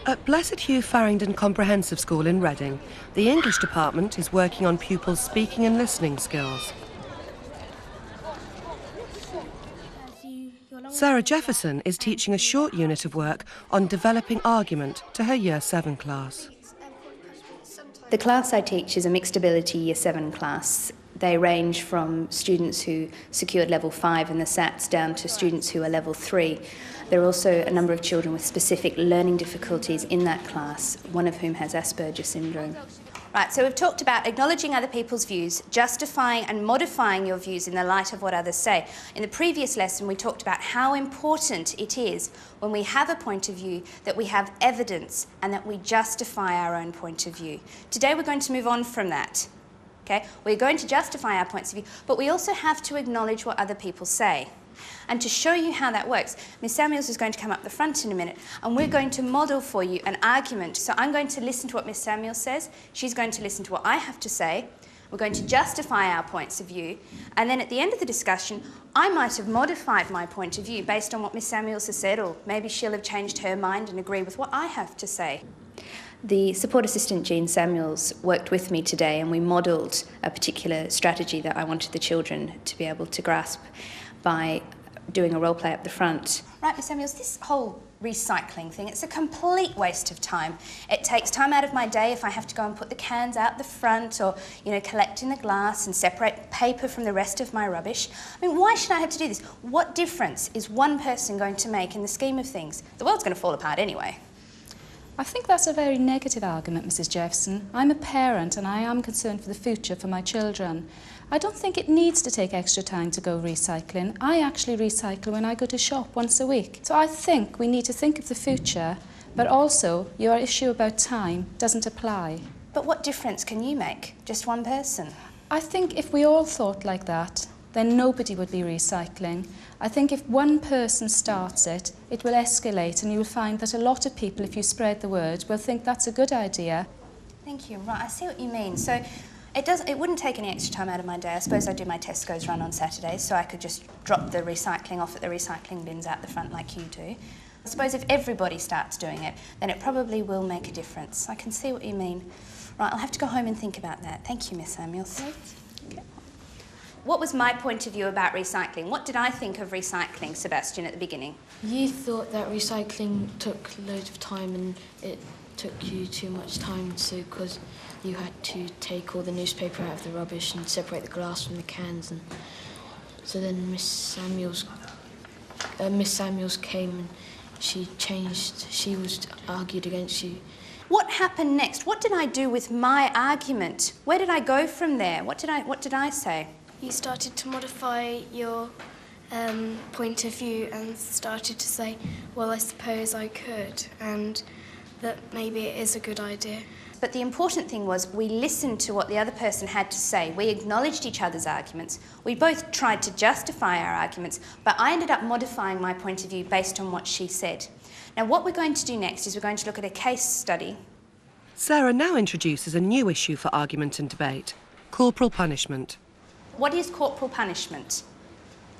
At Blessed Hugh Farringdon Comprehensive School in Reading, the English department is working on pupils' speaking and listening skills. Sarah Jefferson is teaching a short unit of work on developing argument to her Year 7 class. The class I teach is a mixed ability Year 7 class. They range from students who secured level 5 in the SATs down to students who are level 3. There are also a number of children with specific learning difficulties in that class, one of whom has Asperger's syndrome. Right, so we've talked about acknowledging other people's views, justifying and modifying your views in the light of what others say. In the previous lesson, we talked about how important it is when we have a point of view that we have evidence and that we justify our own point of view. Today we're going to move on from that. Okay? We're going to justify our points of view, but we also have to acknowledge what other people say. And to show you how that works, Miss Samuels is going to come up the front in a minute and we're going to model for you an argument. So I'm going to listen to what Miss Samuels says, she's going to listen to what I have to say, we're going to justify our points of view, and then at the end of the discussion, I might have modified my point of view based on what Miss Samuels has said, or maybe she'll have changed her mind and agree with what I have to say. The support assistant, Jean Samuels, worked with me today and we modelled a particular strategy that I wanted the children to be able to grasp by doing a role play up the front. Right, Miss Samuels, this whole recycling thing, it's a complete waste of time. It takes time out of my day if I have to go and put the cans out the front or, you know, collecting the glass and separate paper from the rest of my rubbish. I mean, why should I have to do this? What difference is one person going to make in the scheme of things? The world's going to fall apart anyway. I think that's a very negative argument, Mrs. Jefferson. I'm a parent and I am concerned for the future for my children. I don't think it needs to take extra time to go recycling. I actually recycle when I go to shop once a week. So I think we need to think of the future, but also your issue about time doesn't apply. But what difference can you make? Just one person? I think if we all thought like that, then nobody would be recycling. I think if one person starts it, it will escalate and you'll find that a lot of people, if you spread the word, will think that's a good idea. Thank you. Right, I see what you mean. So it wouldn't take any extra time out of my day. I suppose I do my Tesco's run on Saturdays, so I could just drop the recycling off at the recycling bins out the front like you do. I suppose if everybody starts doing it, then it probably will make a difference. I can see what you mean. Right, I'll have to go home and think about that. Thank you, Miss Samuels. Okay. What was my point of view about recycling? What did I think of recycling, Sebastian, at the beginning? You thought that recycling took loads of time and it took you too much time, so because you had to take all the newspaper out of the rubbish and separate the glass from the cans, and so then Miss Samuels came and she argued against you. What happened next? What did I do with my argument? Where did I go from there? What did I say? You started to modify your point of view and started to say, well, I suppose I could, and that maybe it is a good idea. But the important thing was we listened to what the other person had to say. We acknowledged each other's arguments. We both tried to justify our arguments, but I ended up modifying my point of view based on what she said. Now, what we're going to do next is we're going to look at a case study. Sarah now introduces a new issue for argument and debate: corporal punishment. What is corporal punishment?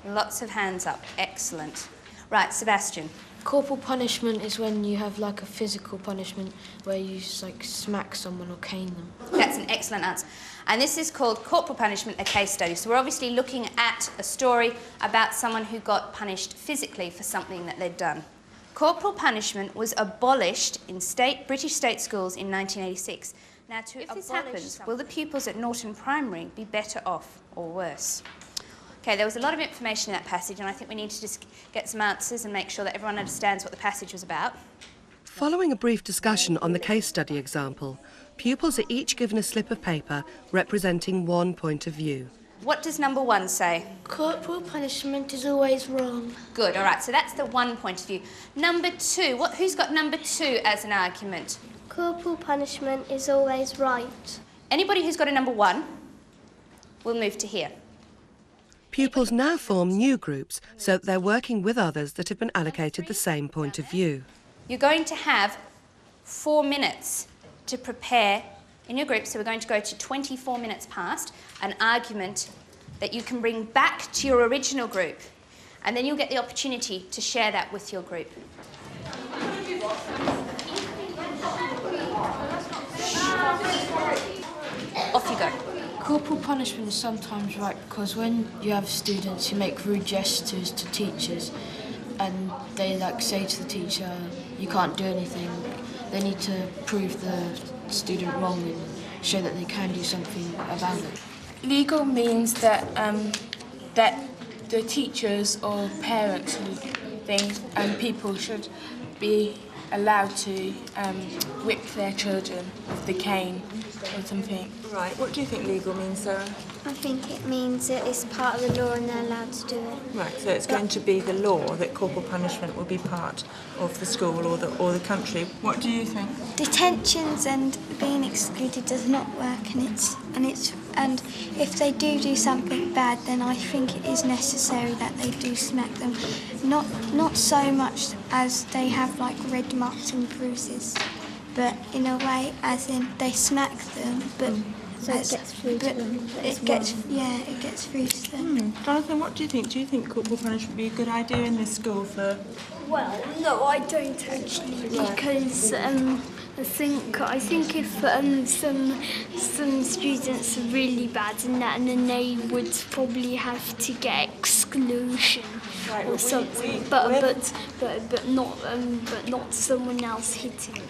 Lots of hands up. Excellent. Right, Sebastian. Corporal punishment is when you have like a physical punishment where you just like smack someone or cane them. That's an excellent answer. And this is called corporal punishment, a case study. So we're obviously looking at a story about someone who got punished physically for something that they'd done. Corporal punishment was abolished in British state schools in 1986. Now, if this happens, will the pupils at Norton Primary be better off or worse? Okay, there was a lot of information in that passage, and I think we need to just get some answers and make sure that everyone understands what the passage was about. Following a brief discussion on the case study example, pupils are each given a slip of paper representing one point of view. What does number 1 say? Corporal punishment is always wrong. Good, all right, so that's the one point of view. Number 2, who's got number 2 as an argument? Corporal punishment is always right. Anybody who's got a number 1 will move to here. Pupils now form new groups so that they're working with others that have been allocated the same point of view. You're going to have 4 minutes to prepare in your group, so we're going to go to 24 minutes past, an argument that you can bring back to your original group, and then you'll get the opportunity to share that with your group. Off you go. Corporal punishment is sometimes right because when you have students who make rude gestures to teachers and they say to the teacher, you can't do anything, they need to prove the student wrong and show that they can do something about it. Legal means that that the teachers or parents and things and people should be allowed to whip their children with the cane or something. Right, what do you think legal means, Sarah? I think it means that it's part of the law and they're allowed to do it. Right, so it's going to be the law that corporal punishment will be part of the school or the country. What do you think? Detentions and being excluded does not work, and if they do something bad, then I think it is necessary that they do smack them. Not so much as they have like red marks and bruises, but in a way as in they smack them, but so it gets through to them. It gets through to them. Jonathan, what do you think? Do you think corporal punishment would be a good idea in this school for... Well, no, I don't actually, because I think if some students are really bad in that, and then they would probably have to get exclusion or something, but not someone else hitting.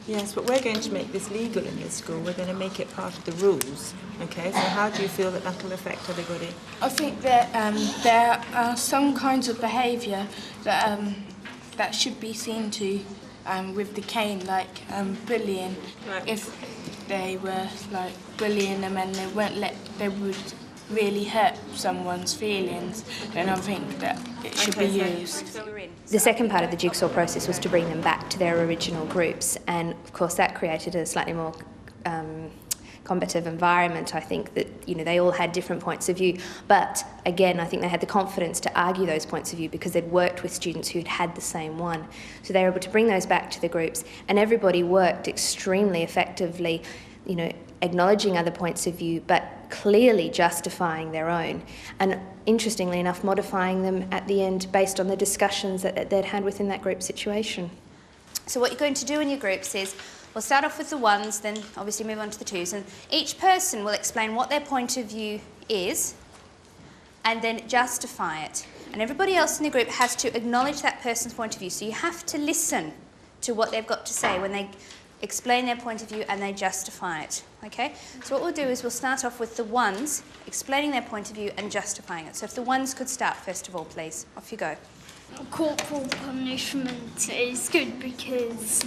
Yes, but we're going to make this legal in this school. We're going to make it part of the rules. Okay, so how do you feel that will affect everybody? I think that there are some kinds of behaviour that should be seen to with the cane, like bullying. Right. If they were bullying them and they would really hurt someone's feelings, then I think that it should be used. The second part of the jigsaw process was to bring them back to their original groups, and of course that created a slightly more combative environment. I think that they all had different points of view, but again I think they had the confidence to argue those points of view because they'd worked with students who'd had the same one. So they were able to bring those back to the groups, and everybody worked extremely effectively, acknowledging other points of view, but clearly justifying their own, and interestingly enough modifying them at the end based on the discussions that they'd had within that group situation. So what you're going to do in your groups is, we'll start off with the ones, then obviously move on to the twos, and each person will explain what their point of view is and then justify it. And everybody else in the group has to acknowledge that person's point of view, so you have to listen to what they've got to say when they explain their point of view and they justify it, okay? So what we'll do is we'll start off with the ones, explaining their point of view and justifying it. So if the ones could start first of all, please. Off you go. Corporal punishment is good because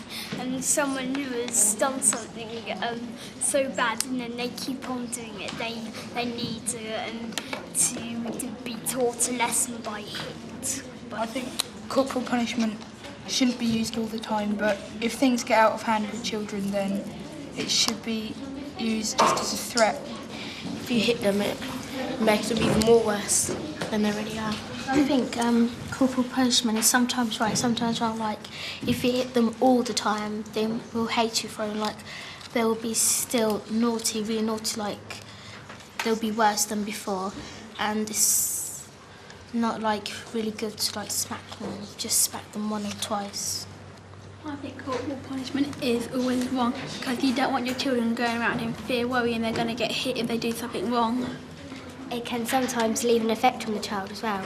someone who has done something so bad and then they keep on doing it, they need to be taught a lesson by it. I think corporal punishment shouldn't be used all the time, but if things get out of hand with children, then it should be used just as a threat. If you hit them, it makes them even more worse than they already are. I think corporal punishment is sometimes right, sometimes wrong. Like, if you hit them all the time, they will hate you for it. Like, they will be still naughty, really naughty, like, they'll be worse than before. And it's not, really good to, smack them, just smack them one or twice. I think corporal punishment is always wrong because you don't want your children going around in fear, worrying they're going to get hit if they do something wrong. It can sometimes leave an effect on the child as well.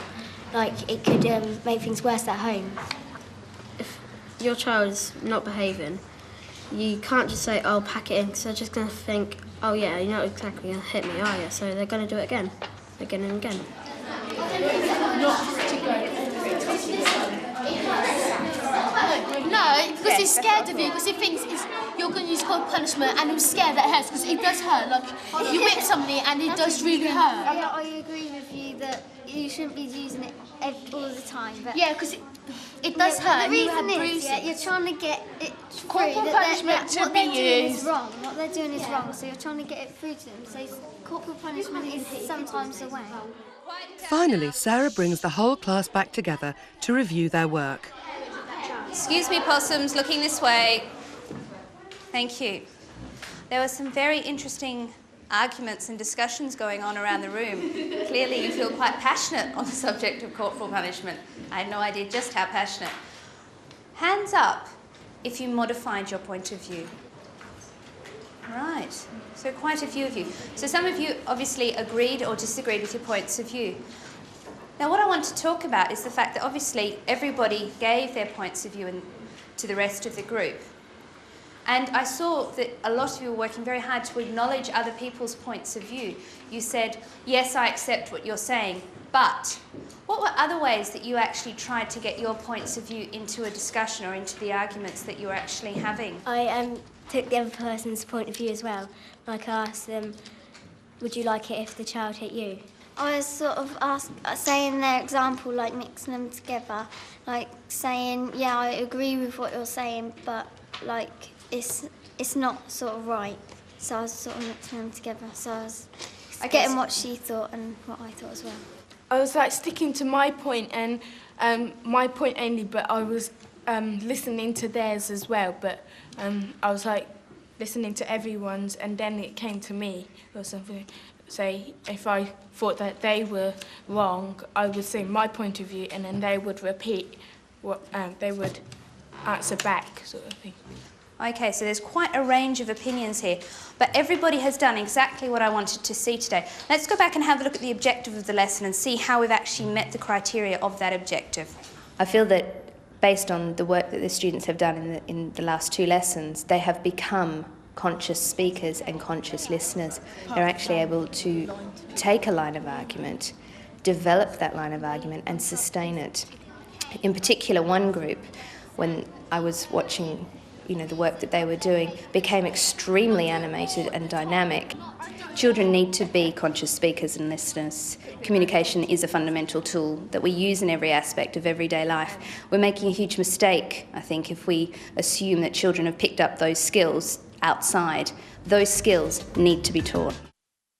Like, it could make things worse at home. If your child's not behaving, you can't just say, oh, pack it in, because they're just going to think, oh yeah, you're not exactly going to hit me, are you? So they're going to do it again and again. No, because he's scared of you, because he thinks you're going to use corporal punishment and he's scared that it hurts, because it does hurt. Like, you whip somebody and it does really hurt. I agree with you that you shouldn't be using it all the time. But yeah, because it does hurt. The reason is, you're trying to get it through. Corporal punishment to what be they're doing used. is wrong. What they're doing is wrong, so you're trying to get it through to them. So corporal punishment is sometimes the way. Finally, Sarah brings the whole class back together to review their work. Excuse me, possums, looking this way. Thank you. There were some very interesting arguments and discussions going on around the room. Clearly you feel quite passionate on the subject of corporal punishment. I had no idea just how passionate. Hands up if you modified your point of view? Right, so quite a few of you. So some of you obviously agreed or disagreed with your points of view. Now what I want to talk about is the fact that obviously everybody gave their points of view to the rest of the group. And I saw that a lot of you were working very hard to acknowledge other people's points of view. You said, yes, I accept what you're saying, but what were other ways that you actually tried to get your points of view into a discussion or into the arguments that you were actually having? I took the other person's point of view as well. Like I asked them, would you like it if the child hit you? I was sort of saying their example, like mixing them together, like saying, yeah, I agree with what you're saying, but like it's not sort of right. So I was sort of mixing them together. So I was getting what she thought and what I thought as well. I was like sticking to my point and my point only, but I was listening to theirs as well. But I was like listening to everyone's, and then it came to me or something. Say if I thought that they were wrong, I would say my point of view, and then they would repeat what they would answer back, sort of thing. Okay, so there's quite a range of opinions here, but everybody has done exactly what I wanted to see today. Let's go back and have a look at the objective of the lesson and see how we've actually met the criteria of that objective. I feel that based on the work that the students have done in the last 2 lessons, they have become conscious speakers and conscious listeners. They're actually able to take a line of argument, develop that line of argument and sustain it. In particular, one group, when I was watching the work that they were doing, became extremely animated and dynamic. Children need to be conscious speakers and listeners. Communication is a fundamental tool that we use in every aspect of everyday life. We're making a huge mistake, I think, if we assume that children have picked up those skills outside. Those skills need to be taught.